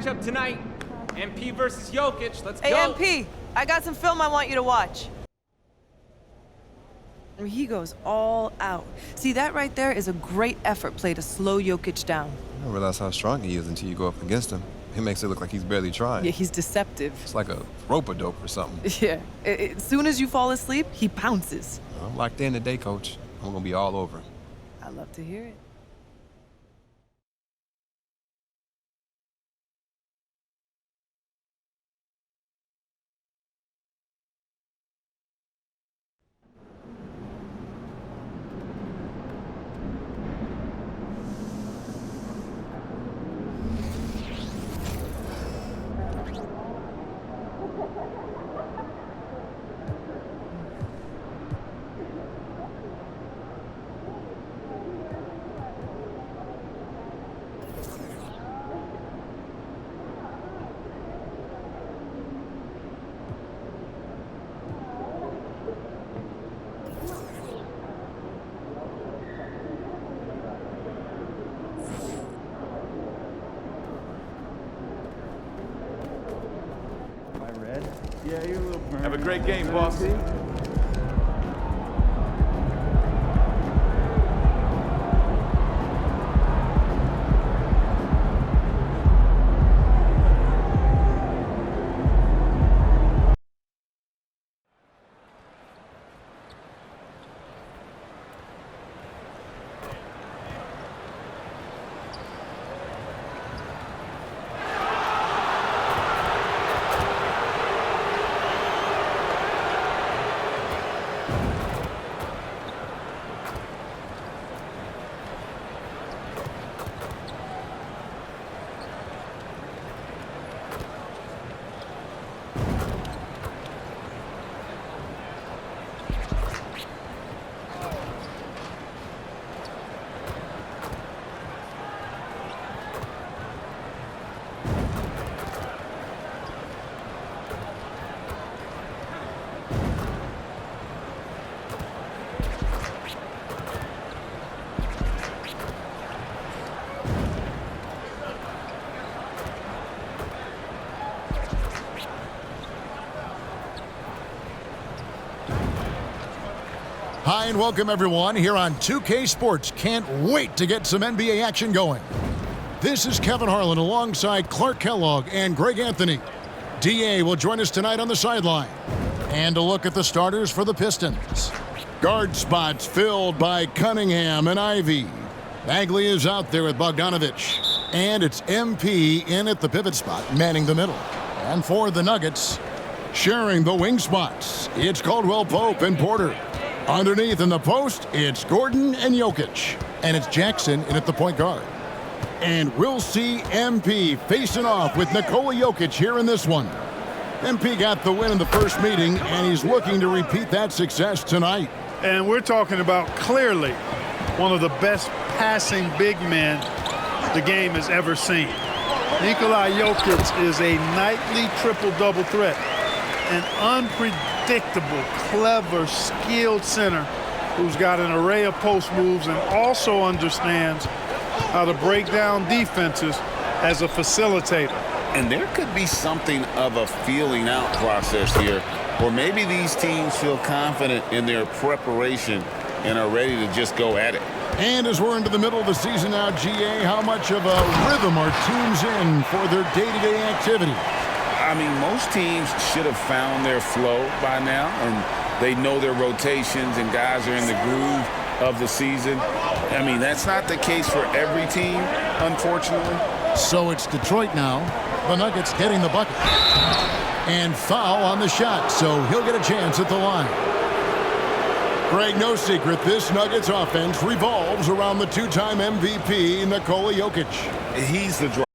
matchup tonight. MP versus Jokic. Let's go. Hey, MP, I got some film I want you to watch. He goes all out. See, that right there is a great effort play to slow Jokic down. I don't realize how strong he is until you go up against him. It makes it look like he's barely trying. Yeah, he's deceptive. It's like a rope-a-dope or something. Yeah, as soon as you fall asleep, he pounces. I'm locked in today, Coach. I'm gonna be all over him. I love to hear it. Yeah, you're a little burnt. Have a great game, boss. Hi and welcome everyone here on 2K Sports. Can't wait to get some NBA action going. This is Kevin Harlan alongside Clark Kellogg and Greg Anthony. DA will join us tonight on the sideline. And a look at the starters for the Pistons. Guard spots filled by Cunningham and Ivy. Bagley is out there with Bogdanovich. And it's MP in at the pivot spot, manning the middle. And for the Nuggets, sharing the wing spots, it's Caldwell Pope and Porter. Underneath in the post, it's Gordon and Jokic. And it's Jackson in at the point guard. And we'll see MP facing off with Nikola Jokic here in this one. MP got the win in the first meeting, and he's looking to repeat that success tonight. And we're talking about clearly one of the best passing big men the game has ever seen. Nikola Jokic is a nightly triple-double threat. An unpredictable, clever, skilled center who's got an array of post moves and also understands how to break down defenses as a facilitator. And there could be something of a feeling out process here, where maybe these teams feel confident in their preparation and are ready to just go at it. And as we're into the middle of the season now, GA, how much of a rhythm are teams in for their day-to-day activity? I mean, most teams should have found their flow by now, and they know their rotations and guys are in the groove of the season. I mean, that's not the case for every team, unfortunately. So it's Detroit now. The Nuggets getting the bucket. And foul on the shot, so he'll get a chance at the line. Greg, no secret, this Nuggets offense revolves around the two-time MVP, Nikola Jokic. He's the driving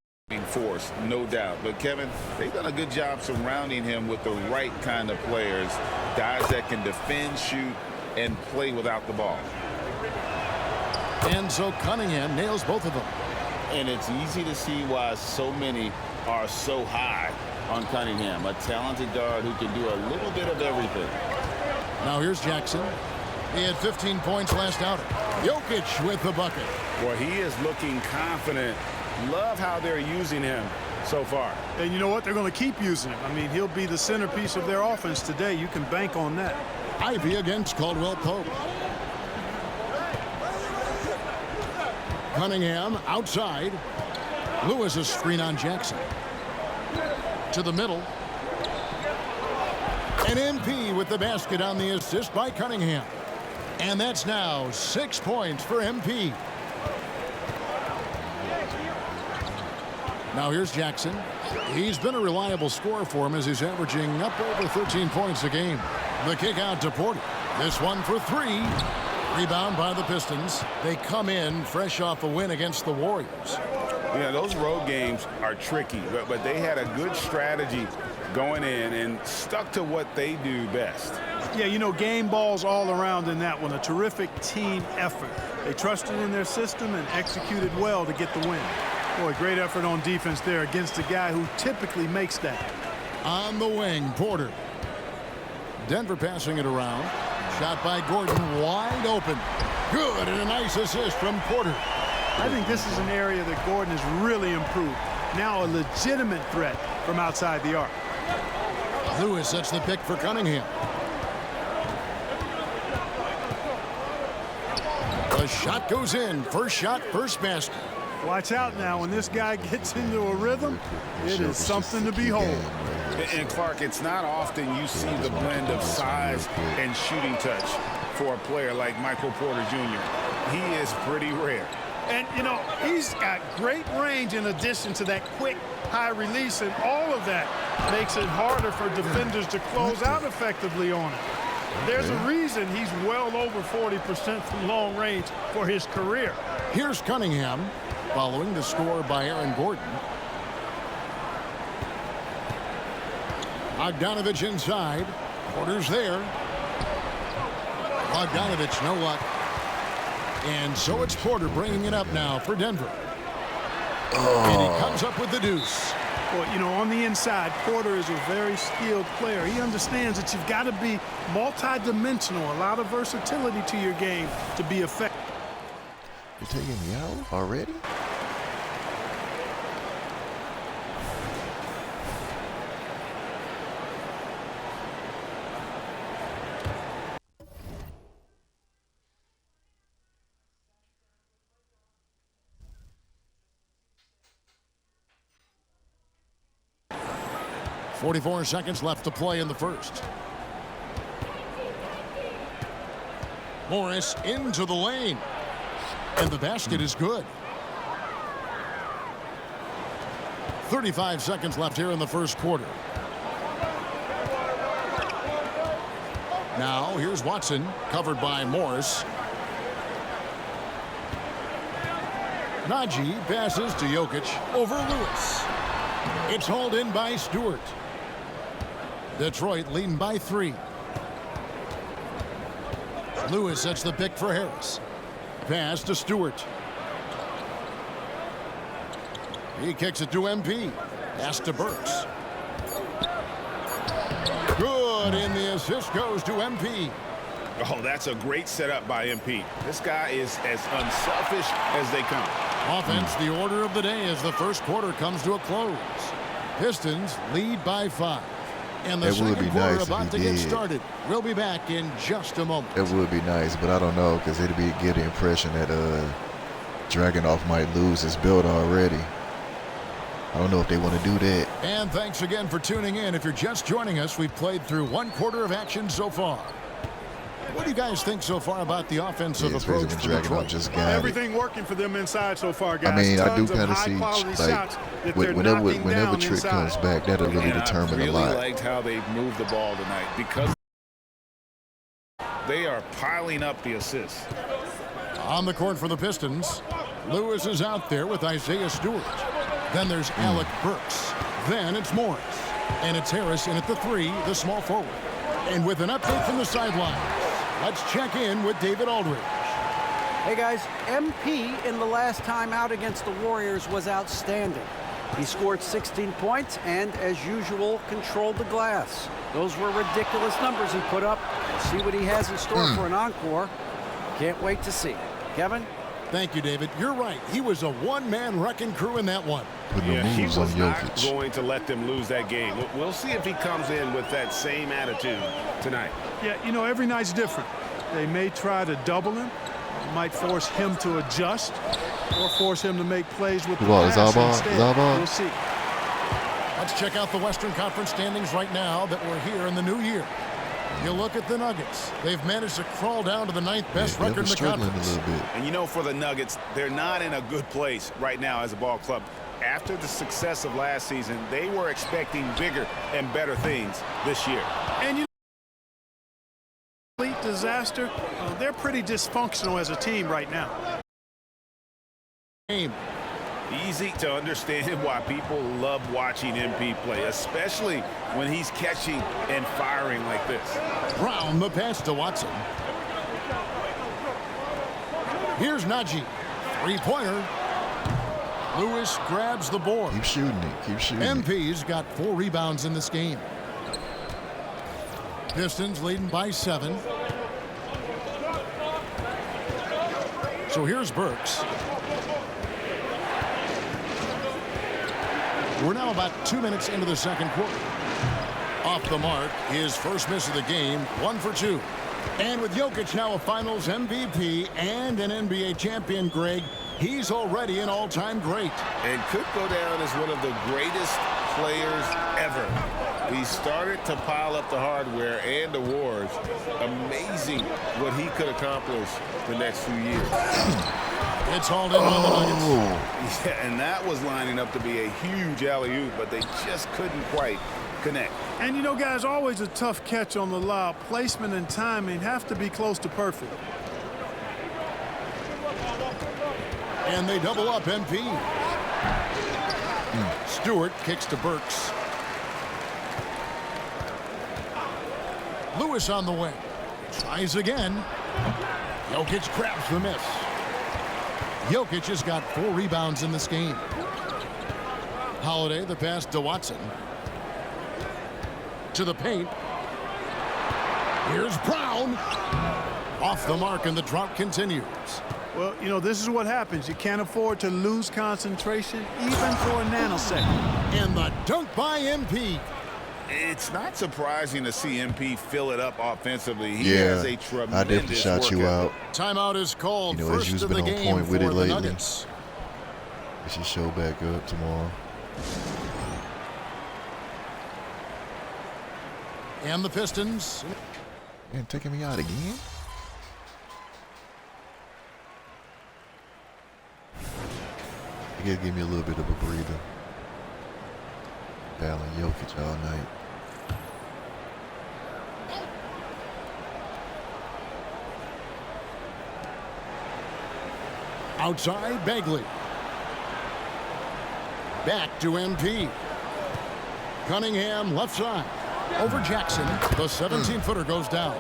force, no doubt. But, Kevin, they've done a good job surrounding him with the right kind of players, guys that can defend, shoot, and play without the ball. And so Cunningham nails both of them. And it's easy to see why so many are so high on Cunningham, a talented guard who can do a little bit of everything. Now here's Jackson. He had 15 points last outing. Jokic with the bucket. Boy, he is looking confident. Love how they're using him. so far. And you know what? They're going to keep using him. I mean, he'll be the centerpiece of their offense today. You can bank on that. Ivy against Caldwell Pope. Cunningham outside. Lewis a screen on Jackson. To the middle. And MP with the basket on the assist by Cunningham. And that's now 6 points for MP. Now here's Jackson. He's been a reliable scorer for him as he's averaging up over 13 points a game. The kick out to Porter. This one for three. Rebound by the Pistons. They come in fresh off a win against the Warriors. Yeah, those road games are tricky, but they had a good strategy going in and stuck to what they do best. Yeah, you know, game balls all around in that one. A terrific team effort. They trusted in their system and executed well to get the win. Boy, great effort on defense there against a guy who typically makes that. On the wing, Porter. Denver passing it around. Shot by Gordon, wide open. Good, and a nice assist from Porter. I think this is an area that Gordon has really improved. Now a legitimate threat from outside the arc. Lewis sets the pick for Cunningham. The shot goes in. First shot, first basket. Watch out now. When this guy gets into a rhythm, it is something to behold. And Clark, it's not often you see the blend of size and shooting touch for a player like Michael Porter Jr. He is pretty rare. And, you know, he's got great range in addition to that quick, high release, and all of that makes it harder for defenders to close out effectively on it. There's a reason he's well over 40% from long range for his career. Here's Cunningham, following the score by Aaron Gordon. Bogdanovich inside. Porter's there. Bogdanovich, no luck. And so it's Porter bringing it up now for Denver. And he comes up with the deuce. Well, you know, on the inside, Porter is a very skilled player. He understands that you've got to be multi-dimensional, a lot of versatility to your game to be effective. You're taking me out already? .44 seconds left to play in the first. Morris into the lane. And the basket is good. 35 seconds left here in the first quarter. Now here's Watson, covered by Morris. Najee passes to Jokic over Lewis. It's hauled in by Stewart. Detroit leading by 3. Lewis sets the pick for Harris. Pass to Stewart. He kicks it to MP. Pass to Burks. Good, and the assist goes to MP. Oh, that's a great setup by MP. This guy is as unselfish as they come. Offense, the order of the day as the first quarter comes to a close. Pistons lead by 5. And the second quarter about to get started. We'll be back in just a moment. It would be nice, but I don't know, because it'd be give the impression that Dragunov might lose his build already. I don't know if they want to do that. And thanks again for tuning in. If you're just joining us, we've played through 1 quarter of action so far. What do you guys think so far about the offensive approach for Detroit? Everything working for them inside so far, guys. I mean, I do kind of see, like, whenever Trick comes back, that'll really determine a lot. I really liked how they moved the ball tonight because they are piling up the assists. On the court for the Pistons, Lewis is out there with Isaiah Stewart. Then there's Alec Burks. Then it's Morris. And it's Harris in at the 3, the small forward. And with an update from the sideline, let's check in with David Aldridge. Hey guys, MP in the last time out against the Warriors was outstanding. He scored 16 points and, as usual, controlled the glass. Those were ridiculous numbers he put up. See what he has in store for an encore. Can't wait to see. Kevin? Thank you, David. You're right. He was a one-man wrecking crew in that one. Putting the He moves on was not Jokic. going to let them lose that game. We'll see if he comes in with that same attitude tonight. Yeah, you know, every night's different. They may try to double him, might force him to adjust, or force him to make plays with the Well, pass Zaba, instead. Zaba. We'll see. Let's check out the Western Conference standings right now that we're here in the new year. You look at the Nuggets. They've managed to crawl down to the 9th best record in the struggling conference. a little bit. And you know, for the Nuggets, they're not in a good place right now as a ball club. After the success of last season, they were expecting bigger and better things this year. And you know, complete disaster. They're pretty dysfunctional as a team right now. Game. Easy to understand why people love watching MP play, especially when he's catching and firing like this. Brown, the pass to Watson. Here's Najee. Three-pointer. Lewis grabs the board. Keep shooting it. Keep shooting it. MP's got 4 rebounds in this game. Pistons leading by 7. So here's Burks. We're now about 2 minutes into the second quarter. Off the mark, his first miss of the game, 1 for 2. And with Jokic now a Finals MVP and an NBA champion, Greg, he's already an all-time great. And could go down as one of the greatest players ever. He started to pile up the hardware and awards. Amazing what he could accomplish the next few years. It's hauled in by the Nuggets. Yeah, and that was lining up to be a huge alley-oop, but they just couldn't quite connect. And you know, guys, always a tough catch on the lob. Placement and timing have to be close to perfect. And they double up MP. Stewart kicks to Burks. Lewis on the wing. Tries again. Jokic grabs the miss. Jokic has got 4 rebounds in this game. Holiday, the pass to Watson. To the paint. Here's Brown. Off the mark, and the drought continues. Well, you know, this is what happens. You can't afford to lose concentration even for a nanosecond. And the dunk by MP. It's not surprising to see MP fill it up offensively. He has a tremendous I definitely shot you out. Timeout is called. You know, First he's of been the on game point with for it the lately. Nuggets. We should show back up tomorrow. And the Pistons. Man, taking me out again? You gotta give me a little bit of a breather. Battling Jokic all night. Outside, Bagley. Back to MP. Cunningham left side. Over Jackson. The 17-footer goes down.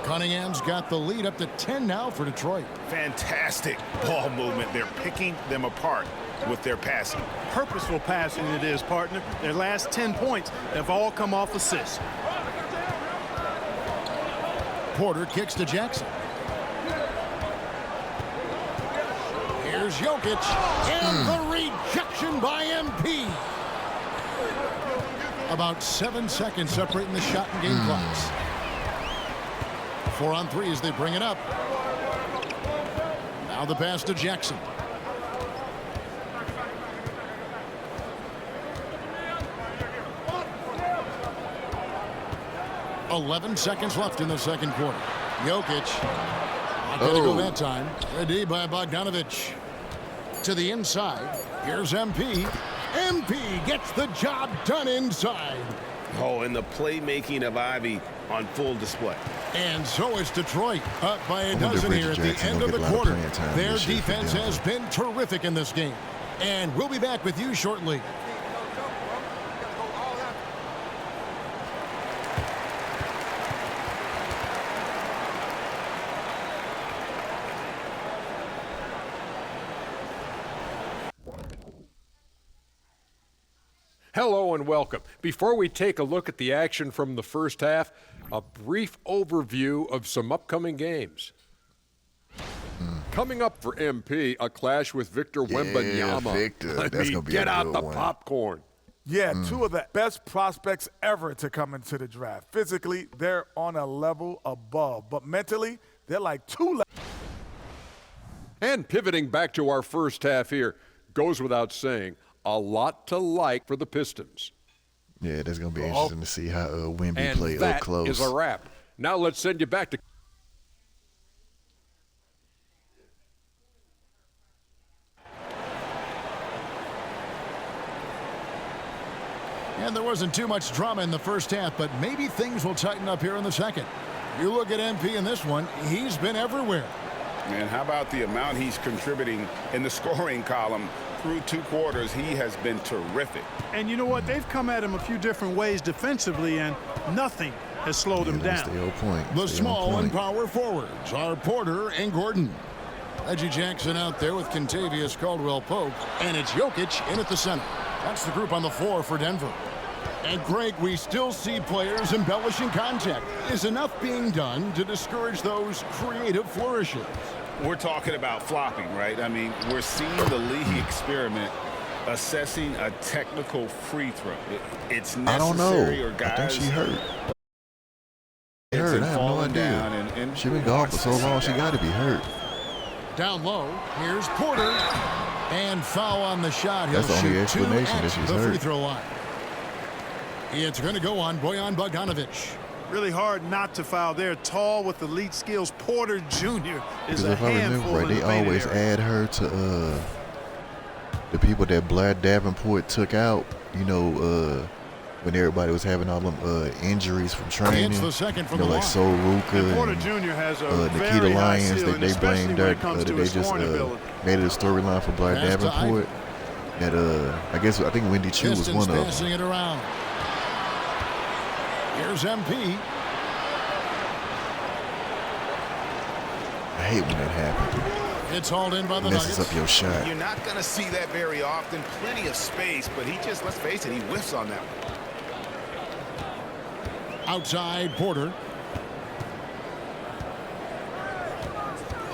Cunningham's got the lead up to 10 now for Detroit. Fantastic ball movement. They're picking them apart with their passing. Purposeful passing it is, partner. Their last 10 points have all come off assists. Porter kicks to Jackson. Here's Jokic. And the rejection by MP. About 7 seconds separating the shot and game clocks. 4 on 3 as they bring it up. Now the pass to Jackson. .11 seconds left in the second quarter. Jokic. Not going to go that time. Ready by Bogdanovich. To the inside. Here's MP. MP gets the job done inside. Oh, and the playmaking of Ivy on full display. And so is Detroit, up by a wonder if dozen Reggie here at the Jackson end will of the get a lot of quarter. playing time Their this year for defense them. has been terrific in this game. And we'll be back with you shortly. Hello and welcome. Before we take a look at the action from the first half, a brief overview of some upcoming games. Coming up for MP, a clash with Victor Wembanyama. Victor. I That's mean, gonna be get a out good the one. popcorn. Yeah, two of the best prospects ever to come into the draft. Physically, they're on a level above, but mentally, they're like two levels. And pivoting back to our first half here, goes without saying, a lot to like for the Pistons. Yeah, that's going to be interesting to see how Wemby And play up that close. is a wrap. Now let's send you back to... And there wasn't too much drama in the first half, but maybe things will tighten up here in the second. You look at MP in this one, he's been everywhere. And how about the amount he's contributing in the scoring column through 2 quarters? He has been terrific. And you know what? They've come at him a few different ways defensively, and nothing has slowed him down. Stay on point. The Stay on small point. and power forwards are Porter and Gordon. Reggie Jackson out there with Kentavious Caldwell-Pope, and it's Jokic in at the center. That's the group on the floor for Denver. And Greg, we still see players embellishing contact. Is enough being done to discourage those creative flourishes? We're talking about flopping, right? I mean, we're seeing the league experiment assessing a technical free throw. It's I don't know. necessary, or I guys. think she hurt. She It's hurt. I have no falling down idea. and She been gone for so long, she got to be hurt. Down low, here's Porter. And foul on the shot. He'll That's the only shoot 2 explanation at that she's the free hurt. throw line. It's going to go on Bojan Bogdanovic. Really hard not to foul there. Tall with elite skills. Porter Jr. is Because a if I handful remember right, in they the painted always area. add her to the people that Blair Davenport took out, you know, when everybody was having all them injuries from training. It's the second from you know, the like line. Sol Ruka And Porter and Jr. has a Nikita very high Lyons. ceiling, They especially blamed when that it comes to they his just scoring ability. made it a storyline for Blair Pass to Davenport. That I think Wendy Chu was Pistons one of passing them. it around. Here's MP. I hate when that happens. It's hauled in by the Messes Nuggets. up your shot. You're not going to see that very often. Plenty of space, but he just, let's face it, he whiffs on that one. Outside, Porter.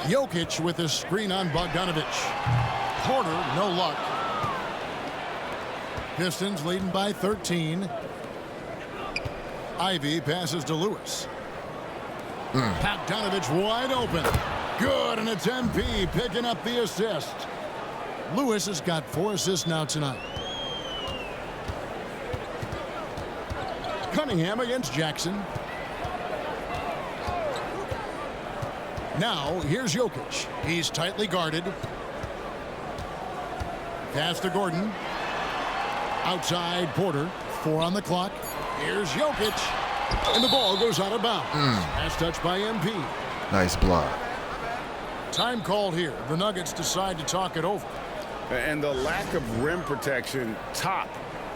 Jokic with a screen on Bogdanovic. Porter, no luck. Pistons leading by 13. Ivy passes to Lewis. Bogdanovic wide open. Good, and it's MP picking up the assist. Lewis has got 4 assists now tonight. Cunningham against Jackson. Now, here's Jokic. He's tightly guarded. Pass to Gordon. Outside, Porter. 4 on the clock. Here's Jokic. And the ball goes out of bounds. Pass touched by MP. Nice block. Time called here. The Nuggets decide to talk it over. And the lack of rim protection, top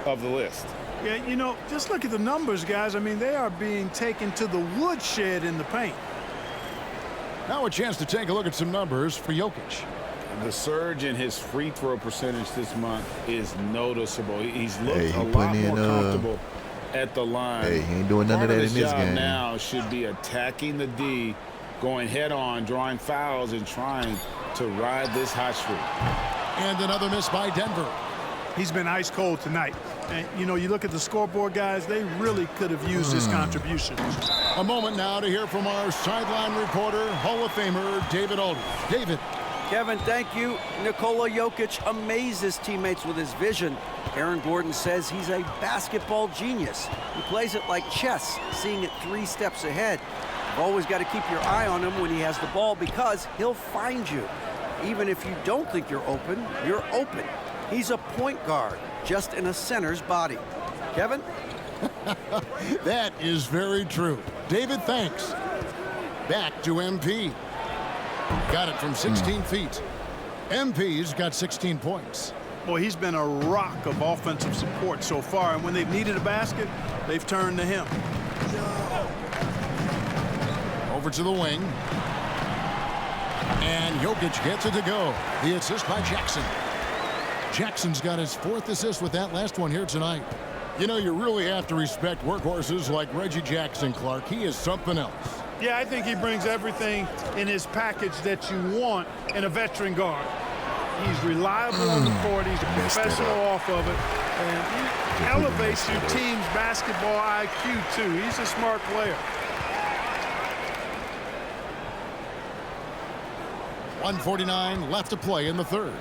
of the list. Yeah, you know, just look at the numbers, guys. I mean, they are being taken to the woodshed in the paint. Now a chance to take a look at some numbers for Jokic. The surge in his free throw percentage this month is noticeable. He's looked Hey, he a lot putting more in, comfortable at the line. Hey, he ain't doing none of Part that in his this job game. now should be attacking the D, going head on, drawing fouls, and trying to ride this hot streak. And another miss by Denver. He's been ice cold tonight. And, you know, you look at the scoreboard, guys, they really could have used his contribution. A moment now to hear from our sideline reporter, Hall of Famer David Aldridge. David. Kevin, thank you. Nikola Jokic amazes teammates with his vision. Aaron Gordon says he's a basketball genius. He plays it like chess, seeing it 3 steps ahead. You've always got to keep your eye on him when he has the ball because he'll find you. Even if you don't think you're open, you're open. He's a point guard, just in a center's body. Kevin? That is very true. David, thanks. Back to MP. Got it from 16 feet. MP's got 16 points. Boy, he's been a rock of offensive support so far, and when they've needed a basket, they've turned to him. Over to the wing. And Jokic gets it to go. The assist by Jackson. Jackson's got his 4th assist with that last one here tonight. You know, you really have to respect workhorses like Reggie Jackson, Clark. He is something else. Yeah, I think he brings everything in his package that you want in a veteran guard. He's reliable on the court. He's a professional off of it. And he elevates your team's basketball IQ, too. He's a smart player. 1:49 left to play in the third.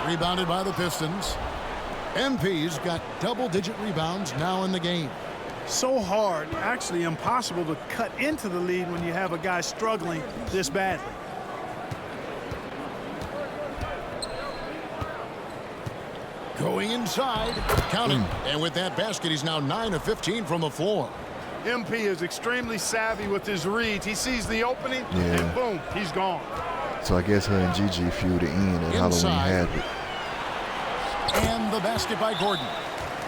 Rebounded by the Pistons. MP's got double-digit rebounds now in the game. So hard, actually impossible to cut into the lead when you have a guy struggling this badly. Going inside, counting. And with that basket, he's now 9 of 15 from the floor. MP is extremely savvy with his reads. He sees the opening, and boom, he's gone. So I guess her and Gigi feud the end at Halloween Havoc. And the basket by Gordon.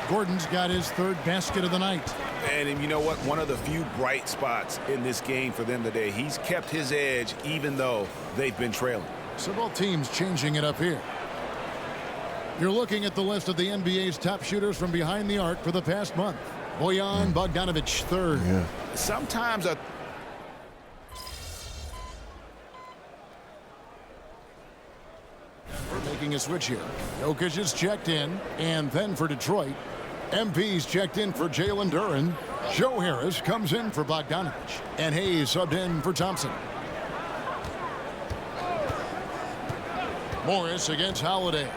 Gordon's got his third basket of the night. And you know what? One of the few bright spots in this game for them today. He's kept his edge even though they've been trailing. So both teams changing it up here. You're looking at the list of the NBA's top shooters from behind the arc for the past month. Bojan Bogdanovic, third. Yeah. Sometimes a making a switch here. Jokic is checked in, and then for Detroit, MP's checked in for Jalen Duren. Joe Harris comes in for Bogdanovic, and Hayes subbed in for Thompson. Morris against Holiday.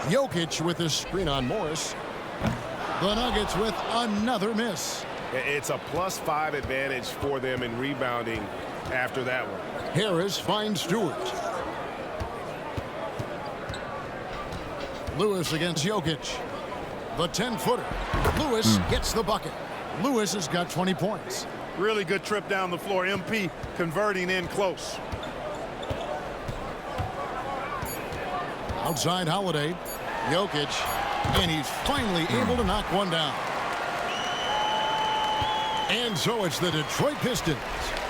Jokic with a screen on Morris. The Nuggets with another miss. It's a +5 advantage for them in rebounding after that one. Harris finds Stewart. Lewis against Jokic. The 10-footer. Lewis gets the bucket. Lewis has got 20 points. Really good trip down the floor. MP converting in close. Outside Holiday. Jokic. And he's finally able to knock one down. And so it's the Detroit Pistons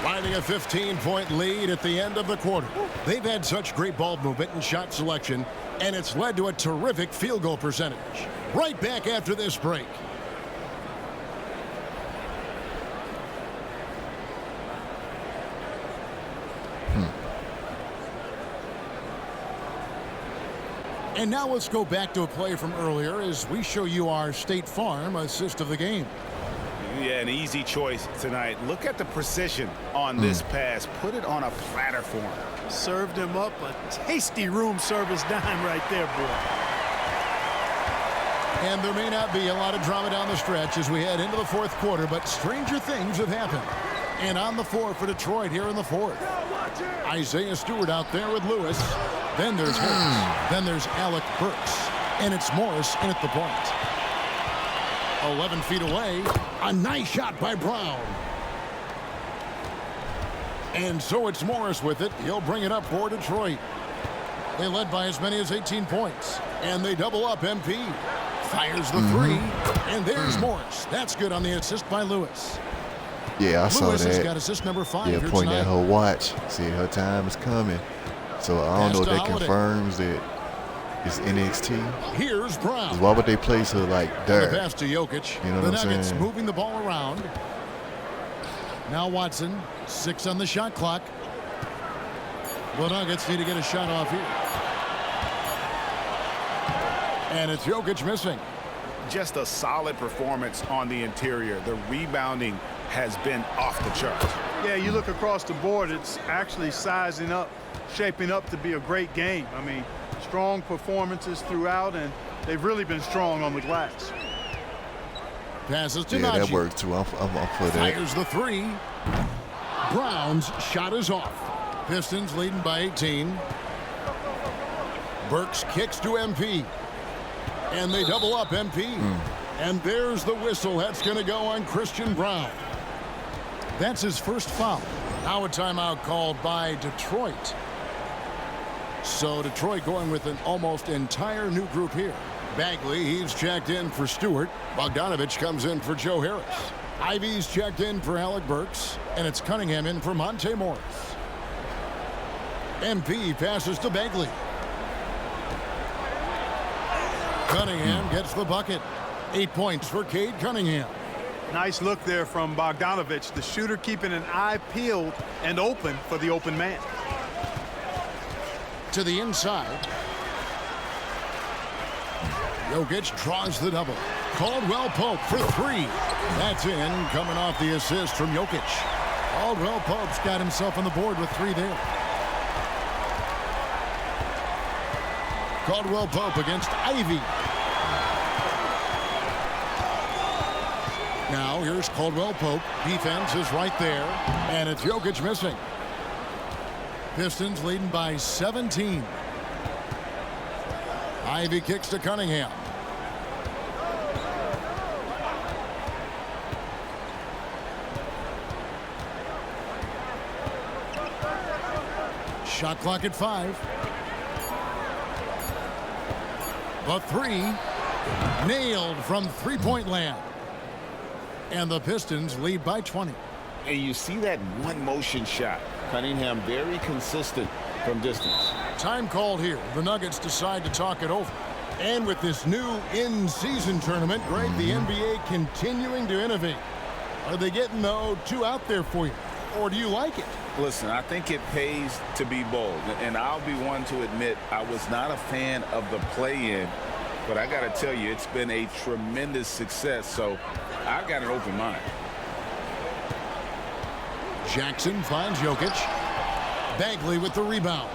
riding a 15-point lead at the end of the quarter. They've had such great ball movement and shot selection, and it's led to a terrific field goal percentage. Right back after this break. And now let's go back to a play from earlier as we show you our State Farm assist of the game. Yeah, an easy choice tonight. Look at the precision on this pass. Put it on a platter for him. Served him up a tasty room service dime right there, boy. And there may not be a lot of drama down the stretch as we head into the fourth quarter, but stranger things have happened. And on the floor for Detroit here in the fourth. Isaiah Stewart out there with Lewis. Then there's Harris. Then there's Alec Burks. And it's Morris in at the point. 11 feet away. A nice shot by Brown. And so it's Morris with it. He'll bring it up for Detroit. They led by as many as 18 points. And they double up MP. Fires the three. And there's Morris. That's good on the assist by Lewis. Yeah, I saw Lewis that. has got assist number 5 yeah, here pointing tonight. at her watch. See, her time is coming. So I don't know if that confirms that it's NXT. Here's Brown. Why would they place her like there? The pass to Jokic. You know the what I'm Nuggets saying? moving the ball around. Now Watson. 6 on the shot clock. The Nuggets need to get a shot off here. And it's Jokic missing. Just a solid performance on the interior. The rebounding has been off the charts. Yeah, you look across the board, it's actually sizing up, shaping up to be a great game. I mean, strong performances throughout, and they've really been strong on the glass. Passes to Yeah, that Najee. worked too. I'm for that. Fires the three. Brown's shot is off. Pistons leading by 18. Burks kicks to MP. And they double up MP. And there's the whistle. That's going to go on Christian Brown. That's his first foul. Now a timeout called by Detroit. So Detroit going with an almost entire new group here. Bagley, he's checked in for Stewart. Bogdanovic comes in for Joe Harris. Ivy's checked in for Alec Burks. And it's Cunningham in for Monte Morris. MP passes to Bagley. Cunningham gets the bucket. 8 points for Cade Cunningham. Nice look there from Bogdanovich, the shooter keeping an eye peeled and open for the open man. To the inside. Jokic draws the double. Caldwell Pope for 3. That's in, coming off the assist from Jokic. Caldwell Pope's got himself on the board with 3 there. Caldwell Pope against Ivy. Now here's Caldwell Pope. Defense is right there, and it's Jokic missing. Pistons leading by 17. Ivy kicks to Cunningham. Shot clock at 5. The 3 nailed from three-point land. And the Pistons lead by 20. And you see that one motion shot. Cunningham very consistent from distance. Time called here. The Nuggets decide to talk it over. And with this new in-season tournament, Greg, the NBA continuing to innovate. Are they getting, though, 2 out there for you? Or do you like it? Listen, I think it pays to be bold. And I'll be one to admit I was not a fan of the play-in. But I got to tell you, it's been a tremendous success. So I've got an open mind. Jackson finds Jokic. Bagley with the rebound.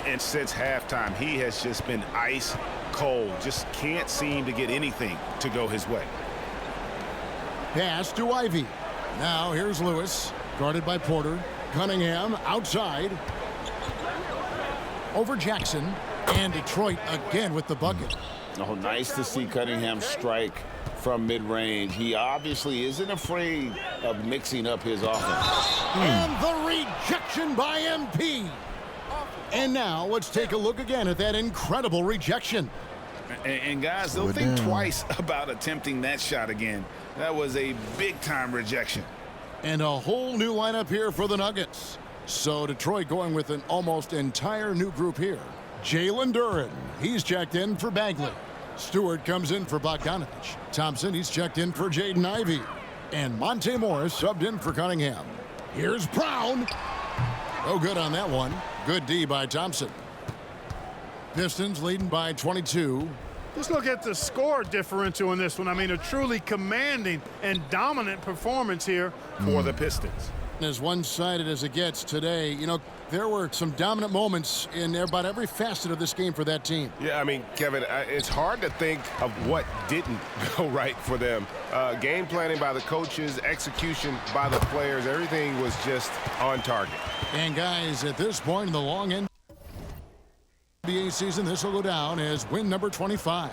And since halftime, he has just been ice cold. Just can't seem to get anything to go his way. Pass to Ivy. Now here's Lewis. Guarded by Porter. Cunningham outside. Over Jackson. And Detroit again with the bucket. Oh, nice to see Cunningham strike from mid-range. He obviously isn't afraid of mixing up his offense. And the rejection by MP. And now let's take a look again at that incredible rejection. And guys, they'll think twice about attempting that shot again. That was a big-time rejection. And a whole new lineup here for the Nuggets. So Detroit going with an almost entire new group here. Jalen Duren, he's checked in for Bagley. Stewart comes in for Bogdanovich. Thompson, he's checked in for Jaden Ivey. And Monte Morris subbed in for Cunningham. Here's Brown. No good on that one. Good D by Thompson. Pistons leading by 22. Just look at the score differential in this one. I mean, a truly commanding and dominant performance here for the Pistons. As one-sided as it gets today, you know, there were some dominant moments in about every facet of this game for that team. Yeah, I mean, Kevin, it's hard to think of what didn't go right for them. Game planning by the coaches, execution by the players, everything was just on target. And guys, at this point in the long NBA season, this will go down as win number 25.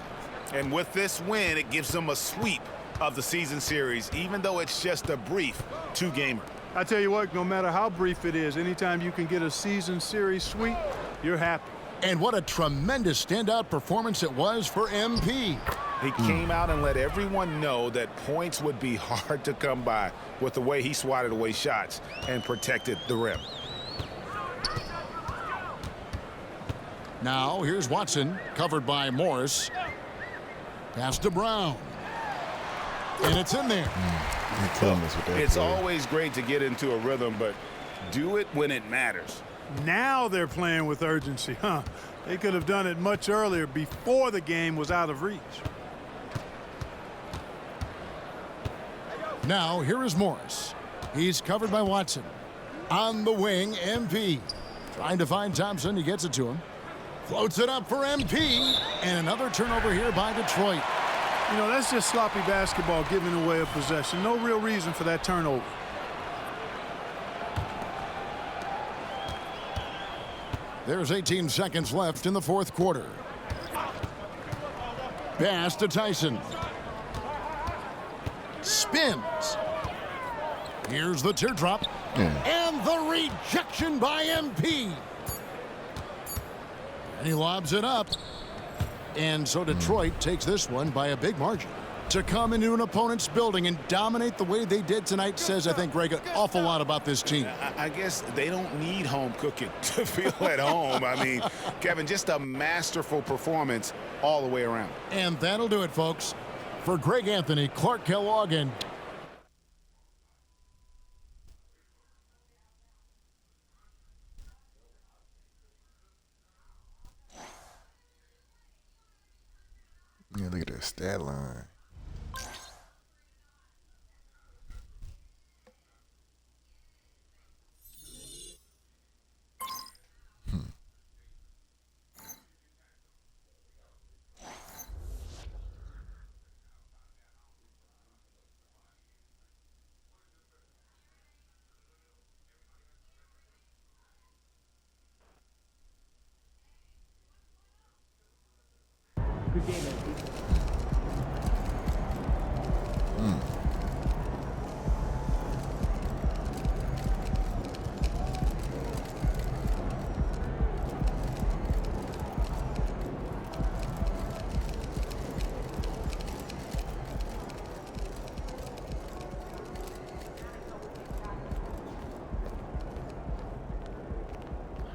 And with this win, it gives them a sweep of the season series, even though it's just a brief 2-gamer. I tell you what, no matter how brief it is, anytime you can get a season series sweep, you're happy. And what a tremendous standout performance it was for MP. He came out and let everyone know that points would be hard to come by with the way he swatted away shots and protected the rim. Now here's Watson, covered by Morris. Pass to Brown. And it's in there. It's always great to get into a rhythm, but do it when it matters. Now they're playing with urgency, huh? They could have done it much earlier before the game was out of reach. Now here is Morris. He's covered by Watson. On the wing, MP. Trying to find Thompson. He gets it to him. Floats it up for MP. And another turnover here by Detroit. You know, that's just sloppy basketball giving away a possession. No real reason for that turnover. There's 18 seconds left in the fourth quarter. Pass to Tyson. Spins. Here's the teardrop. And the rejection by MP. And he lobs it up. And so Detroit takes this one by a big margin. To come into an opponent's building and dominate the way they did tonight says, I think, Greg, an awful lot about this team. I guess they don't need home cooking to feel at home. I mean, Kevin, just a masterful performance all the way around. And that'll do it, folks. For Greg Anthony, Clark Kellogg, and Yeah, look at that stat line.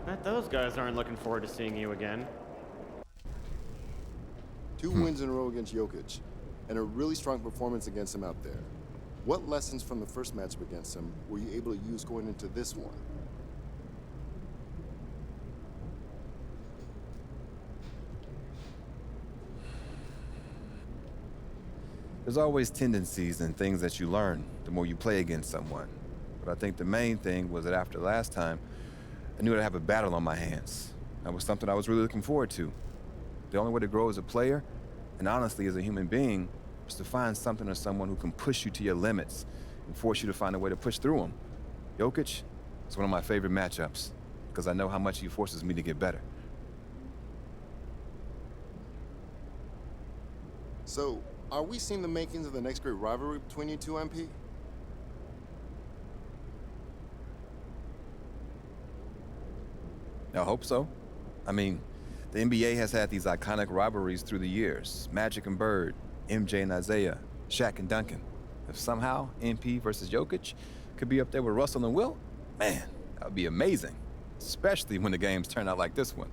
Bet those guys aren't looking forward to seeing you again. 2 wins in a row against Jokic, and a really strong performance against him out there. What lessons from the first matchup against him were you able to use going into this one? There's always tendencies and things that you learn the more you play against someone. But I think the main thing was that after last time, I knew I'd have a battle on my hands. That was something I was really looking forward to. The only way to grow as a player, and honestly as a human being, is to find something or someone who can push you to your limits and force you to find a way to push through them. Jokic is one of my favorite matchups because I know how much he forces me to get better. So, are we seeing the makings of the next great rivalry between you two, MP? I hope so. I mean, the NBA has had these iconic rivalries through the years. Magic and Bird, MJ and Isaiah, Shaq and Duncan. If somehow MP versus Jokic could be up there with Russell and Wilt, man, that would be amazing. Especially when the games turn out like this one.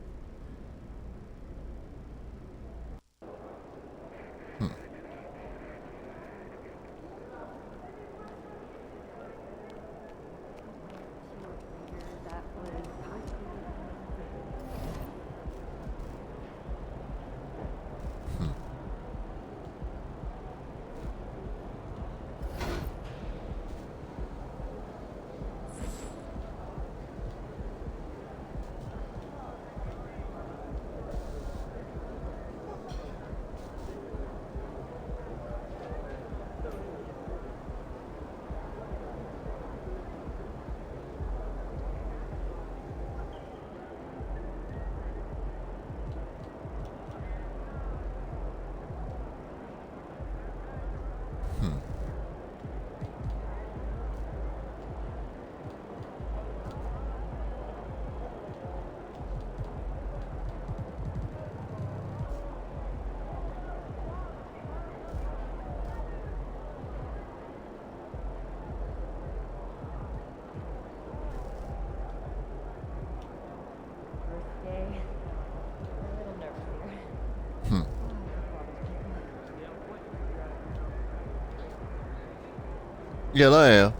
Yeah, I am.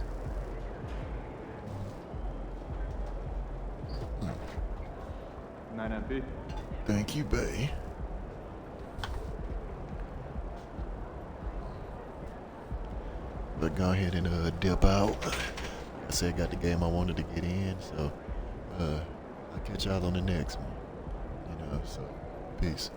Thank you, Bay. But go ahead and dip out. I said got the game I wanted to get in, so I'll catch y'all on the next one. So peace.